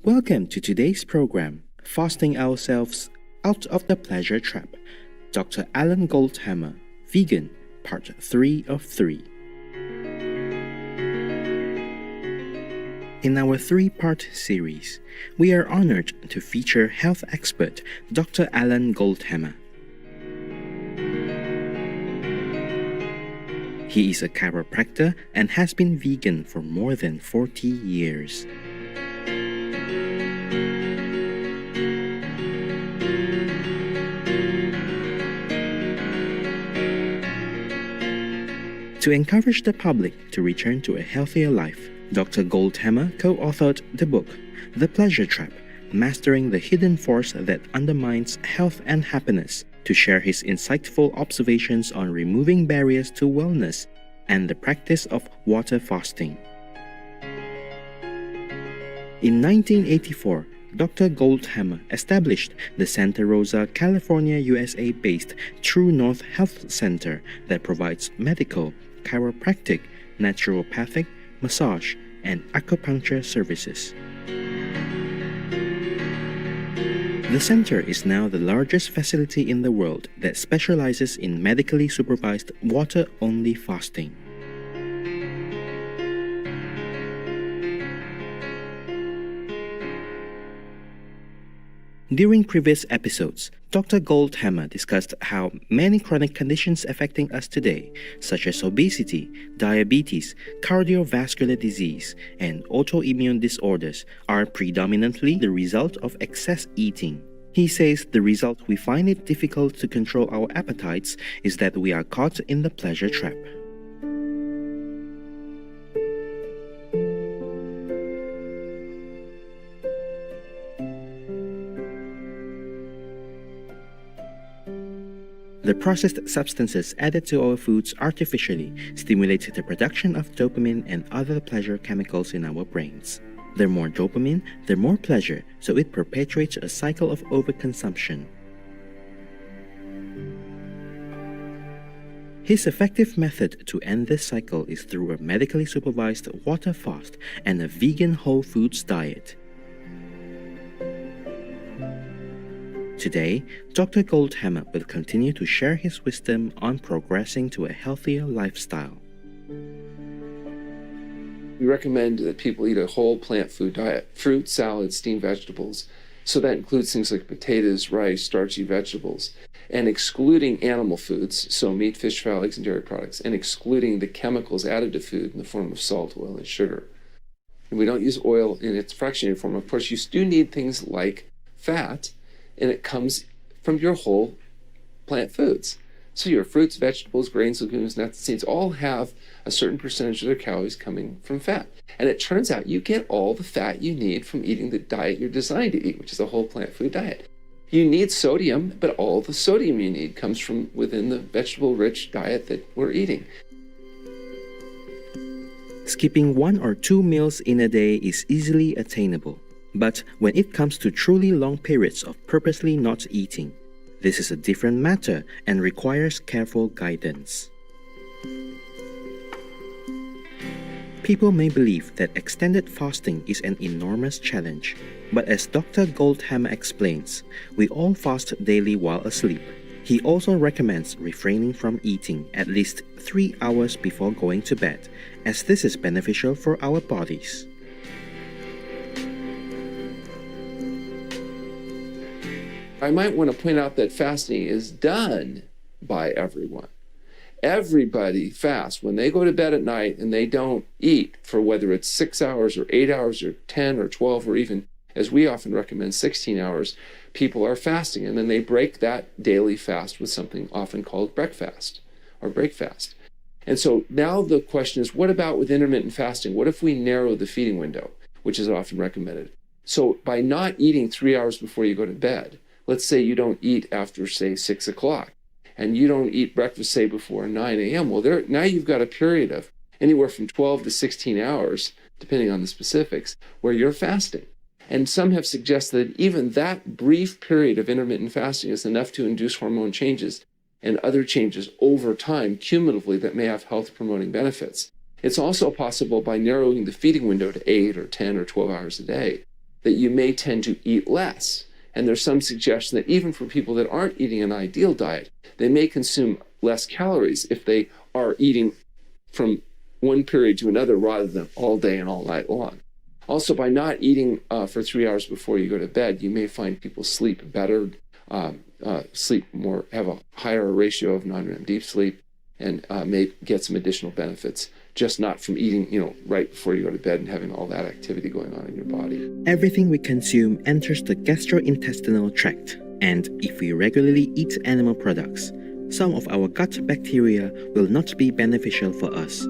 Welcome to today's program, Fasting Ourselves Out of the Pleasure Trap. Dr. Alan Goldhamer, Vegan, Part 3 of 3. In our 3-part series, we are honored to feature health expert Dr. Alan Goldhamer. He is a chiropractor and has been vegan for more than 40 years. To encourage the public to return to a healthier life, Dr. Goldhamer co-authored the book, The Pleasure Trap, Mastering the Hidden Force That Undermines Health and Happiness, to share his insightful observations on removing barriers to wellness and the practice of water fasting. In 1984, Dr. Goldhamer established the Santa Rosa, California, USA-based True North Health Center that provides medical, chiropractic, naturopathic, massage, and acupuncture services. The center is now the largest facility in the world that specializes in medically supervised water-only fasting. During previous episodes, Dr. Goldhamer discussed how many chronic conditions affecting us today, such as obesity, diabetes, cardiovascular disease, and autoimmune disorders, are predominantly the result of excess eating. He says the result we find it difficult to control our appetites is that we are caught in the pleasure trap. The processed substances added to our foods artificially stimulate the production of dopamine and other pleasure chemicals in our brains. The more dopamine, the more pleasure, so it perpetuates a cycle of overconsumption. His effective method to end this cycle is through a medically supervised water fast and a vegan whole foods diet. Today, Dr. Goldhamer will continue to share his wisdom on progressing to a healthier lifestyle. We recommend that people eat a whole plant food diet, fruit, salads, steamed vegetables. So that includes things like potatoes, rice, starchy vegetables, and excluding animal foods, so meat, fish, fowl, eggs, and dairy products, and excluding the chemicals added to food in the form of salt, oil, and sugar. And we don't use oil in its fractionated form. Of course, you do need things like fat, and it comes from your whole plant foods. So your fruits, vegetables, grains, legumes, nuts, and seeds all have a certain percentage of their calories coming from fat. And it turns out you get all the fat you need from eating the diet you're designed to eat, which is a whole plant food diet. You need sodium, but all the sodium you need comes from within the vegetable-rich diet that we're eating. Skipping 1 or 2 meals in a day is easily attainable. But when it comes to truly long periods of purposely not eating, this is a different matter and requires careful guidance. People may believe that extended fasting is an enormous challenge, but as Dr. Goldhamer explains, we all fast daily while asleep. He also recommends refraining from eating at least 3 hours before going to bed, as this is beneficial for our bodies. I might want to point out that fasting is done by everyone. Everybody fasts when they go to bed at night and they don't eat for whether it's 6 hours or 8 hours or 10 or 12 or even, as we often recommend, 16 hours. People are fasting, and then they break that daily fast with something often called breakfast or break fast. And so now the question is, what about with intermittent fasting? What if we narrow the feeding window, which is often recommended? So by not eating 3 hours before you go to bed, let's say you don't eat after, say, 6 o'clock, and you don't eat breakfast, say, before 9 a.m. Well, now you've got a period of anywhere from 12 to 16 hours, depending on the specifics, where you're fasting. And some have suggested that even that brief period of intermittent fasting is enough to induce hormone changes and other changes over time, cumulatively, that may have health-promoting benefits. It's also possible by narrowing the feeding window to 8 or 10 or 12 hours a day that you may tend to eat less. And there's some suggestion that even for people that aren't eating an ideal diet, they may consume less calories if they are eating from one period to another rather than all day and all night long. Also, by not eating for 3 hours before you go to bed, you may find people sleep better, sleep more, have a higher ratio of non-REM deep sleep, and may get some additional benefits, just not from eating, right before you go to bed and having all that activity going on in your body. Everything we consume enters the gastrointestinal tract, and if we regularly eat animal products, some of our gut bacteria will not be beneficial for us.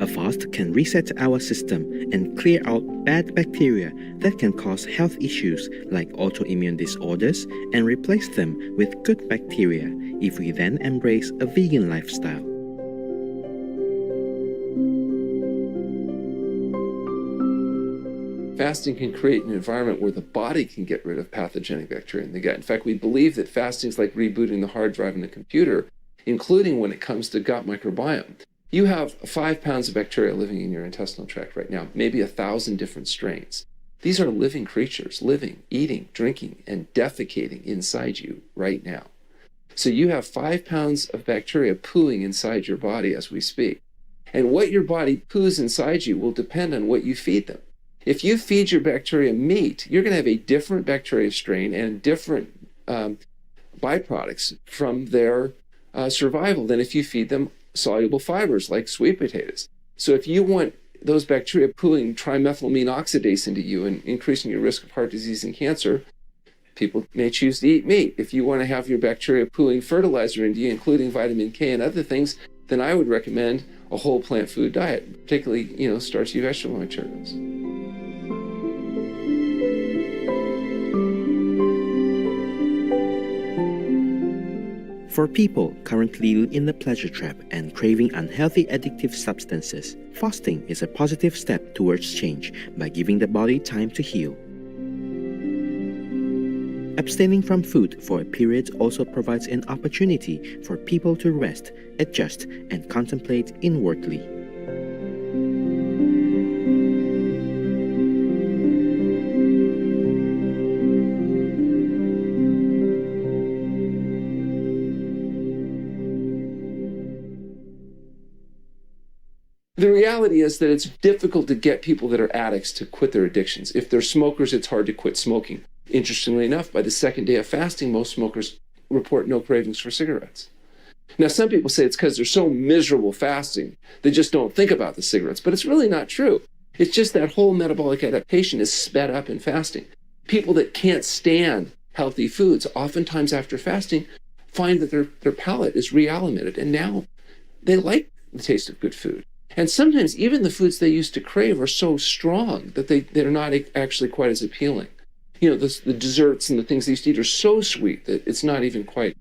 A fast can reset our system and clear out bad bacteria that can cause health issues like autoimmune disorders and replace them with good bacteria if we then embrace a vegan lifestyle. Fasting can create an environment where the body can get rid of pathogenic bacteria in the gut. In fact, we believe that fasting is like rebooting the hard drive in the computer, including when it comes to gut microbiome. You have 5 pounds of bacteria living in your intestinal tract right now, maybe 1,000 different strains. These are living creatures, living, eating, drinking, and defecating inside you right now. So you have 5 pounds of bacteria pooing inside your body as we speak. And what your body poos inside you will depend on what you feed them. If you feed your bacteria meat, you're going to have a different bacteria strain and different byproducts from their survival than if you feed them soluble fibers like sweet potatoes. So if you want those bacteria pooling trimethylamine oxidase into you and increasing your risk of heart disease and cancer, people may choose to eat meat. If you want to have your bacteria pooling fertilizer into you, including vitamin K and other things, then I would recommend a whole plant food diet, particularly, starchy vegetable materials. For people currently in the pleasure trap and craving unhealthy addictive substances, fasting is a positive step towards change by giving the body time to heal. Abstaining from food for a period also provides an opportunity for people to rest, adjust, and contemplate inwardly. The reality is that it's difficult to get people that are addicts to quit their addictions. If they're smokers, it's hard to quit smoking. Interestingly enough, by the second day of fasting, most smokers report no cravings for cigarettes. Now, some people say it's because they're so miserable fasting, they just don't think about the cigarettes, but it's really not true. It's just that whole metabolic adaptation is sped up in fasting. People that can't stand healthy foods, oftentimes after fasting, find that their palate is reallocated, and now they like the taste of good food. And sometimes even the foods they used to crave are so strong that they're not actually quite as appealing. The desserts and the things they used to eat are so sweet that it's not even quite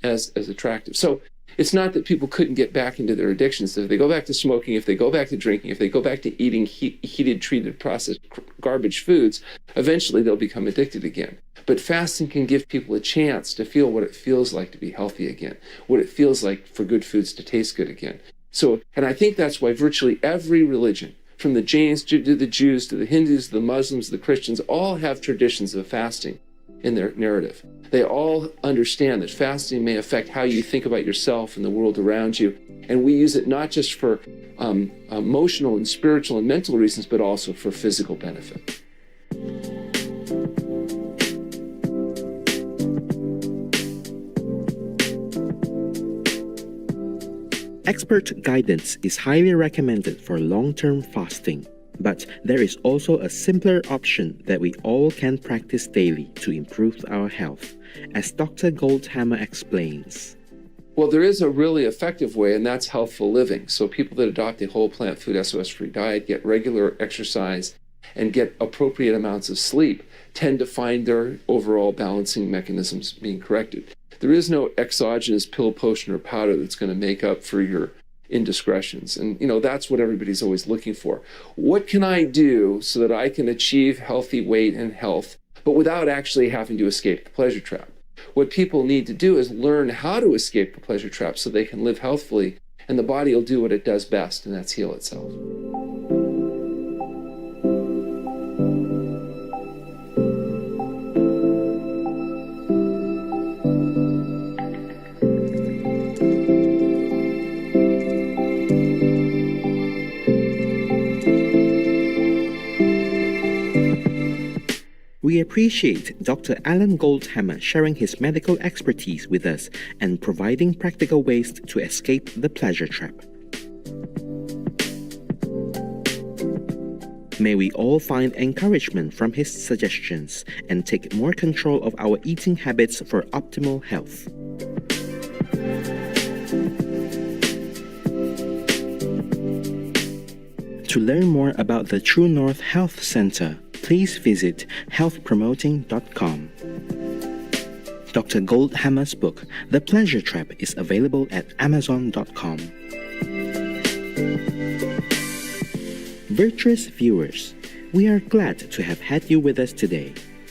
as attractive. So it's not that people couldn't get back into their addictions. If they go back to smoking, if they go back to drinking, if they go back to eating heated, treated, processed garbage foods, eventually they'll become addicted again. But fasting can give people a chance to feel what it feels like to be healthy again, what it feels like for good foods to taste good again. So, and I think that's why virtually every religion, from the Jains to the Jews, to the Hindus, the Muslims, the Christians, all have traditions of fasting in their narrative. They all understand that fasting may affect how you think about yourself and the world around you. And we use it not just for emotional and spiritual and mental reasons, but also for physical benefit. Expert guidance is highly recommended for long-term fasting, but there is also a simpler option that we all can practice daily to improve our health, as Dr. Goldhamer explains. Well, there is a really effective way, and that's healthful living. So people that adopt a whole plant food SOS-free diet, get regular exercise, and get appropriate amounts of sleep tend to find their overall balancing mechanisms being corrected. There is no exogenous pill, potion, or powder that's going to make up for your indiscretions. And, that's what everybody's always looking for. What can I do so that I can achieve healthy weight and health, but without actually having to escape the pleasure trap? What people need to do is learn how to escape the pleasure trap so they can live healthfully and the body will do what it does best, and that's heal itself. We appreciate Dr. Alan Goldhamer sharing his medical expertise with us and providing practical ways to escape the pleasure trap. May we all find encouragement from his suggestions and take more control of our eating habits for optimal health. To learn more about the True North Health Center, please visit healthpromoting.com. Dr. Goldhamer's book, The Pleasure Trap, is available at amazon.com. Virtuous viewers, we are glad to have had you with us today.